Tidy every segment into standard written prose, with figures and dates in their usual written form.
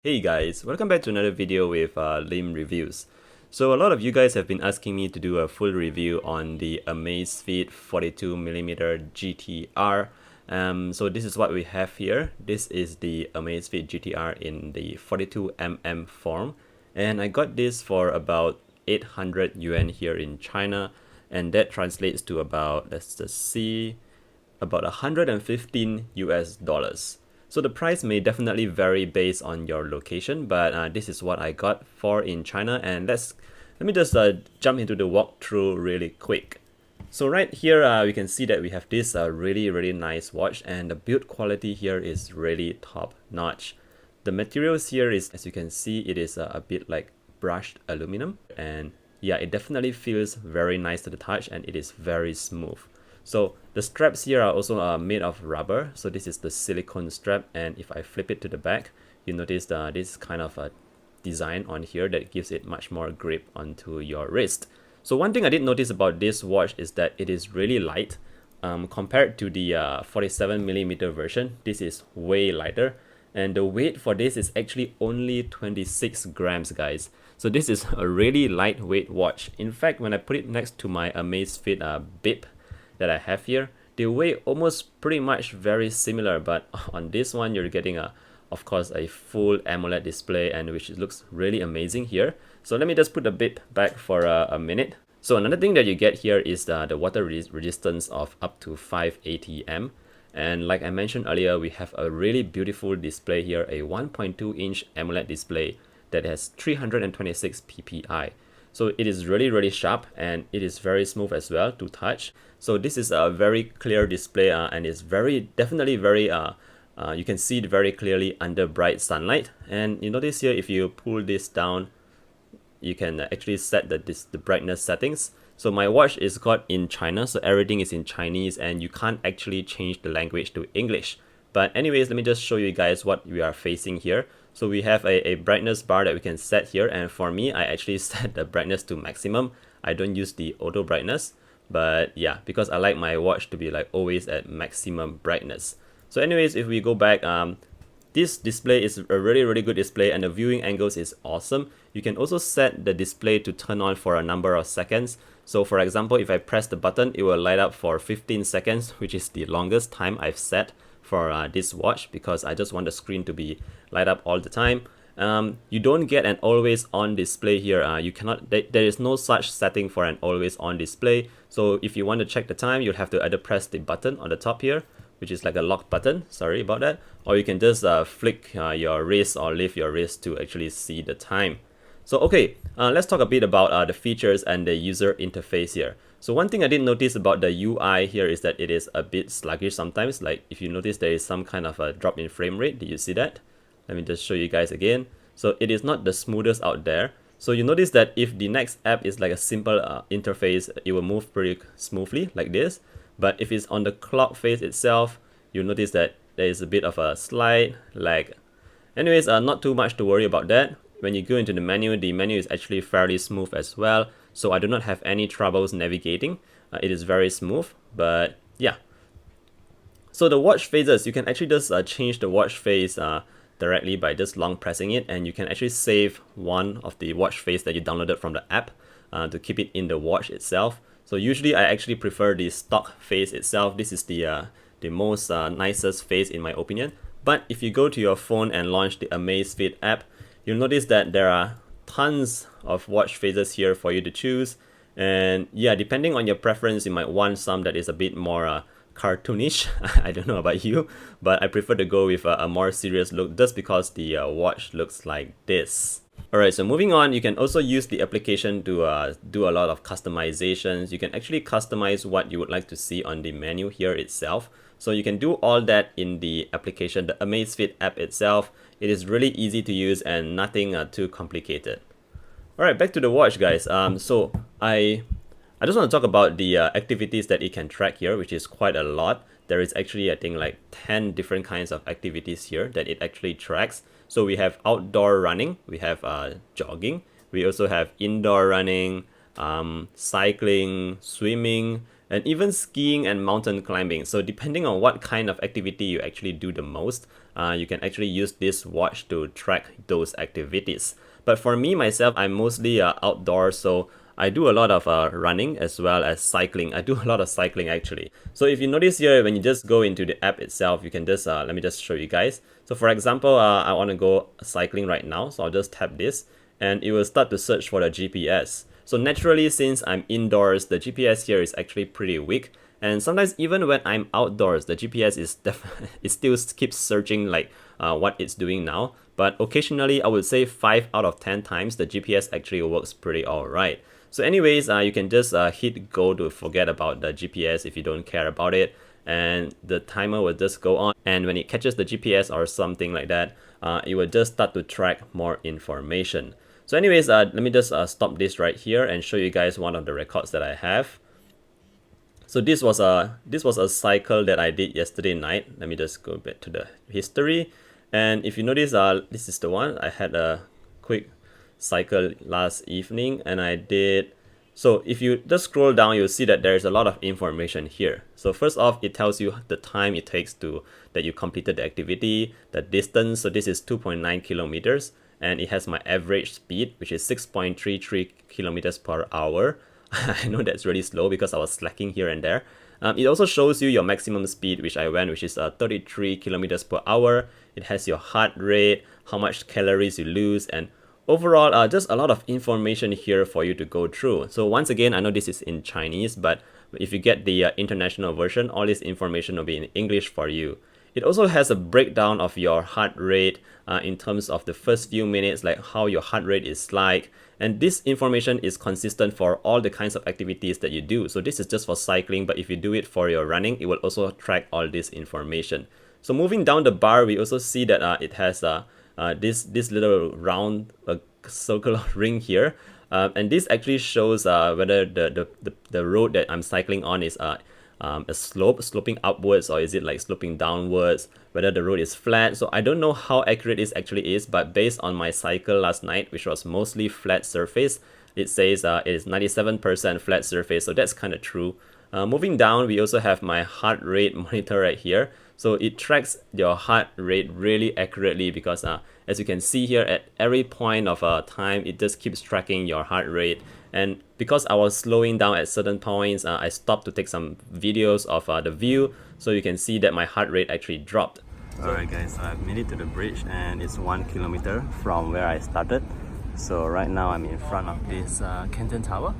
Hey guys, welcome back to another video with Lim Reviews. So a lot of you guys have been asking me to do a full review on the Amazfit 42mm GTR. So this is what we have here. This is the Amazfit GTR in the 42mm form. And I got this for about 800 yuan here in China. And that translates to about, let's just see, about 115 US dollars. So the price may definitely vary based on your location, but this is what I got for in China. And let me just jump into the walkthrough really quick. So right here, we can see that we have this really nice watch, and the build quality here is really top notch. The materials here is, as you can see, it is a bit like brushed aluminum, and yeah, it definitely feels very nice to the touch, and it is very smooth. So the straps here are also made of rubber. So this is the silicone strap, and if I flip it to the back, you notice this kind of a design on here that gives it much more grip onto your wrist. So one thing I did notice about this watch is that it is really light. Compared to the 47mm version, this is way lighter. And the weight for this is actually only 26 grams, guys. So this is a really lightweight watch. In fact, when I put it next to my Amazfit Bip that I have here, they weigh almost pretty much very similar, but on this one you're getting of course a full AMOLED display, and which looks really amazing here. So let me just put the bip back for a minute. So another thing that you get here is the water resistance of up to 580 m. And like I mentioned earlier, we have a really beautiful display here, a 1.2-inch AMOLED display that has 326 ppi. So it is really sharp, and it is very smooth as well to touch. So this is a very clear display, and it's definitely very you can see it very clearly under bright sunlight. And you notice here, if you pull this down, you can actually set the brightness settings. So my watch is got in China, so everything is in Chinese, and you can't actually change the language to English. But anyways, let me just show you guys what we are facing here. So we have a brightness bar that we can set here, and for me, I actually set the brightness to maximum. I don't use the auto brightness, but yeah, because I like my watch to be like always at maximum brightness. So anyways, if we go back, this display is a really good display, and the viewing angles is awesome. You can also set the display to turn on for a number of seconds. So for example, if I press the button, it will light up for 15 seconds, which is the longest time I've set for this watch, because I just want the screen to be light up all the time. You don't get an always on display here. You cannot, there is no such setting for an always on display. So if you want to check the time, you'll have to either press the button on the top here, which is like a lock button, sorry about that, or you can just flick your wrist or lift your wrist to actually see the time. So okay, let's talk a bit about the features and the user interface here. So one thing I did notice about the UI here is that it is a bit sluggish sometimes. Like if you notice, there is some kind of a drop in frame rate. Did you see that? Let me just show you guys again. So it is not the smoothest out there. So you notice that if the next app is like a simple interface, it will move pretty smoothly like this. But if it's on the clock face itself, you'll notice that there is a bit of a slight lag. Anyways, not too much to worry about that. When you go into the menu is actually fairly smooth as well. So I do not have any troubles navigating. It is very smooth, but yeah. So the watch faces, you can actually just change the watch face directly by just long pressing it, and you can actually save one of the watch face that you downloaded from the app to keep it in the watch itself. So usually I actually prefer the stock face itself. This is the most nicest face in my opinion. But if you go to your phone and launch the Amazfit app, you'll notice that there are tons of watch faces here for you to choose. And yeah, depending on your preference, you might want some that is a bit more cartoonish. I don't know about you, but I prefer to go with a more serious look just because the watch looks like this. Alright, so moving on, you can also use the application to do a lot of customizations. You can actually customize what you would like to see on the menu here itself. So you can do all that in the application, the Amazfit app itself. It is really easy to use and nothing too complicated. Alright, back to the watch, guys. So I just want to talk about the activities that it can track here, which is quite a lot. There is actually, I think, like 10 different kinds of activities here that it actually tracks. So we have outdoor running, we have jogging, we also have indoor running, cycling, swimming, and even skiing and mountain climbing. So depending on what kind of activity you actually do the most, you can actually use this watch to track those activities. But for me myself, I'm mostly outdoors, so I do a lot of running as well as cycling. I do a lot of cycling actually. So if you notice here, when you just go into the app itself, you can just, let me just show you guys. So for example, I want to go cycling right now. So I'll just tap this and it will start to search for the GPS. So naturally, since I'm indoors, the GPS here is actually pretty weak. And sometimes even when I'm outdoors, the GPS is it still keeps searching like what it's doing now. But occasionally, I would say 5 out of 10 times, the GPS actually works pretty alright. So anyways, you can just hit go to forget about the GPS if you don't care about it. And the timer will just go on. And when it catches the GPS or something like that, it will just start to track more information. So anyways, let me just stop this right here and show you guys one of the records that I have. So this was a cycle that I did yesterday night. Let me just go back to the history. And if you notice, this is the one. I had a quick cycle last evening and I did. So if you just scroll down, you'll see that there's a lot of information here. So first off, it tells you the time it takes that you completed the activity, the distance. So this is 2.9 kilometers. And it has my average speed, which is 6.33 kilometers per hour. I know that's really slow because I was slacking here and there. It also shows you your maximum speed, which I went, which is 33 kilometers per hour. It has your heart rate, how much calories you lose, and overall, just a lot of information here for you to go through. So once again, I know this is in Chinese, but if you get the international version, all this information will be in English for you. It also has a breakdown of your heart rate in terms of the first few minutes, like how your heart rate is like. And this information is consistent for all the kinds of activities that you do. So this is just for cycling, but if you do it for your running, it will also track all this information. So moving down the bar, we also see that it has this little round circular ring here. And this actually shows whether the road that I'm cycling on is a sloping upwards or is it like sloping downwards, whether the road is flat. So I don't know how accurate this actually is, but based on my cycle last night, which was mostly flat surface, it says it is 97% flat surface, so that's kind of true. Moving down, we also have my heart rate monitor right here. So it tracks your heart rate really accurately because as you can see here, at every point of time, it just keeps tracking your heart rate. And because I was slowing down at certain points, I stopped to take some videos of the view, so you can see that my heart rate actually dropped. Alright guys, so I've made it to the bridge and it's 1 kilometer from where I started. So right now I'm in front of this Canton Tower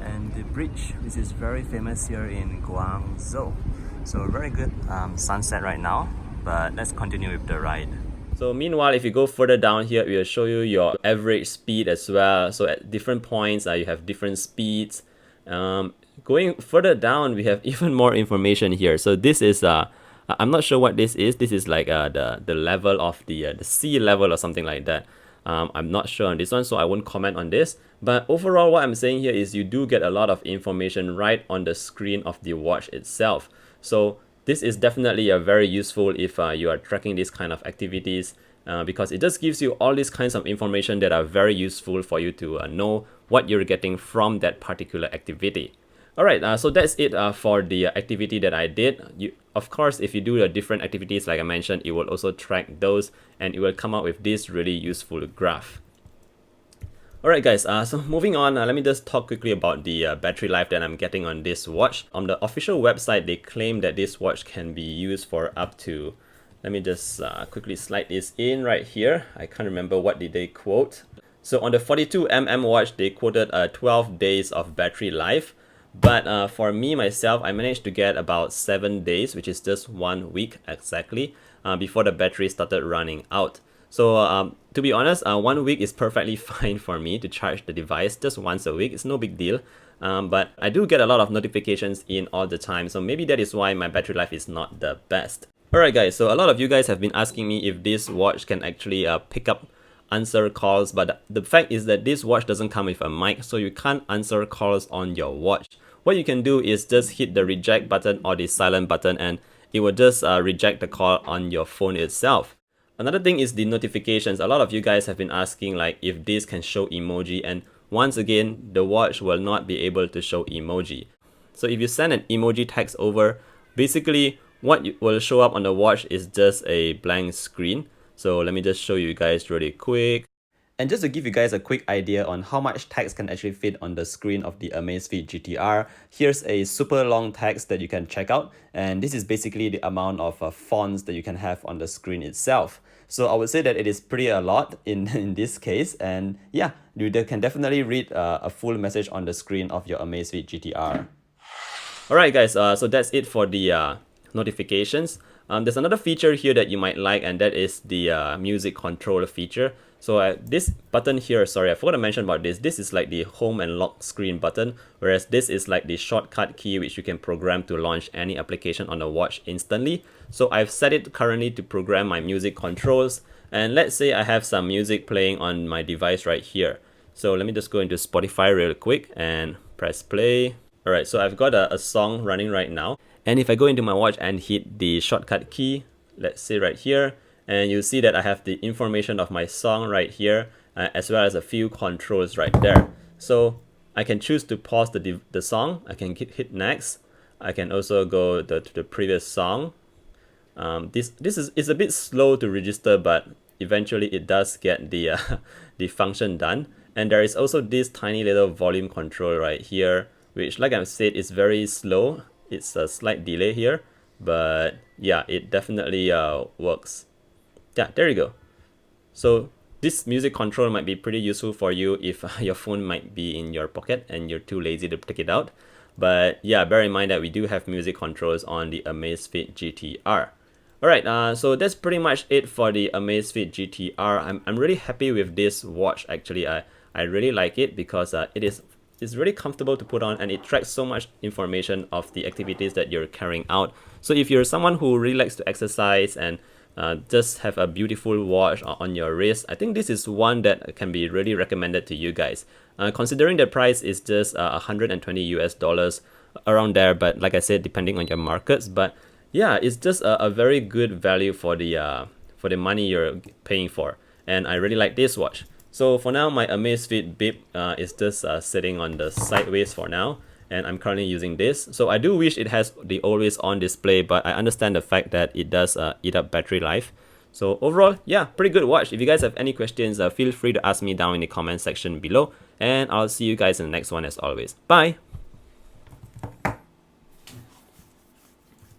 and the bridge, which is very famous here in Guangzhou. So very good sunset right now, but let's continue with the ride. So meanwhile, if you go further down here, it will show you your average speed as well. So at different points, you have different speeds. Going further down, we have even more information here. So this is, I'm not sure what this is. This is like the level of the sea level or something like that. I'm not sure on this one, so I won't comment on this. But overall, what I'm saying here is you do get a lot of information right on the screen of the watch itself. So this is definitely very useful if you are tracking these kind of activities because it just gives you all these kinds of information that are very useful for you to know what you're getting from that particular activity. Alright, so that's it for the activity that I did. Of course, if you do the different activities like I mentioned, it will also track those and it will come up with this really useful graph. Alright guys, so moving on, let me just talk quickly about the battery life that I'm getting on this watch. On the official website, they claim that this watch can be used for up to, let me just quickly slide this in right here. I can't remember what did they quote. So on the 42mm watch, they quoted 12 days of battery life. But for me, myself, I managed to get about 7 days, which is just 1 week exactly, before the battery started running out. So to be honest, 1 week is perfectly fine for me to charge the device just once a week. It's no big deal. But I do get a lot of notifications in all the time. So maybe that is why my battery life is not the best. Alright guys, so a lot of you guys have been asking me if this watch can actually pick up answer calls. But the fact is that this watch doesn't come with a mic, so you can't answer calls on your watch. What you can do is just hit the reject button or the silent button and it will just reject the call on your phone itself. Another thing is the notifications. A lot of you guys have been asking like if this can show emoji, and once again, the watch will not be able to show emoji. So if you send an emoji text over, basically what will show up on the watch is just a blank screen. So let me just show you guys really quick. And just to give you guys a quick idea on how much text can actually fit on the screen of the Amazfit GTR, here's a super long text that you can check out. And this is basically the amount of fonts that you can have on the screen itself. So I would say that it is pretty a lot in this case. And yeah, you can definitely read a full message on the screen of your Amazfit GTR. Alright guys, so that's it for the notifications. There's another feature here that you might like, and that is the music controller feature. So this button here, sorry, I forgot to mention about this. This is like the home and lock screen button, whereas this is like the shortcut key which you can program to launch any application on the watch instantly. So I've set it currently to program my music controls, and let's say I have some music playing on my device right here. So let me just go into Spotify real quick and press play. Alright, so I've got a song running right now. And if I go into my watch and hit the shortcut key, let's say right here, and you see that I have the information of my song right here, as well as a few controls right there. So I can choose to pause the song. I can hit next. I can also go to the previous song. This is a bit slow to register, but eventually it does get the the function done. And there is also this tiny little volume control right here, which, like I said, is very slow. It's a slight delay here, but yeah, it definitely works. Yeah, there you go. So this music control might be pretty useful for you if your phone might be in your pocket and you're too lazy to take it out. But yeah, bear in mind that we do have music controls on the Amazfit GTR. Alright, so that's pretty much it for the Amazfit GTR. I'm really happy with this watch actually. I really like it because it's really comfortable to put on, and it tracks so much information of the activities that you're carrying out. So if you're someone who really likes to exercise and just have a beautiful watch on your wrist, I think this is one that can be really recommended to you guys. Considering the price is just $120 around there, but like I said, depending on your markets. But yeah, it's just a very good value for the money you're paying for, and I really like this watch. So for now, my Amazfit Bip is just sitting on the sideways for now, and I'm currently using this. So I do wish it has the always on display, but I understand the fact that it does eat up battery life. So overall, yeah, pretty good watch. If you guys have any questions, feel free to ask me down in the comment section below, and I'll see you guys in the next one as always. Bye!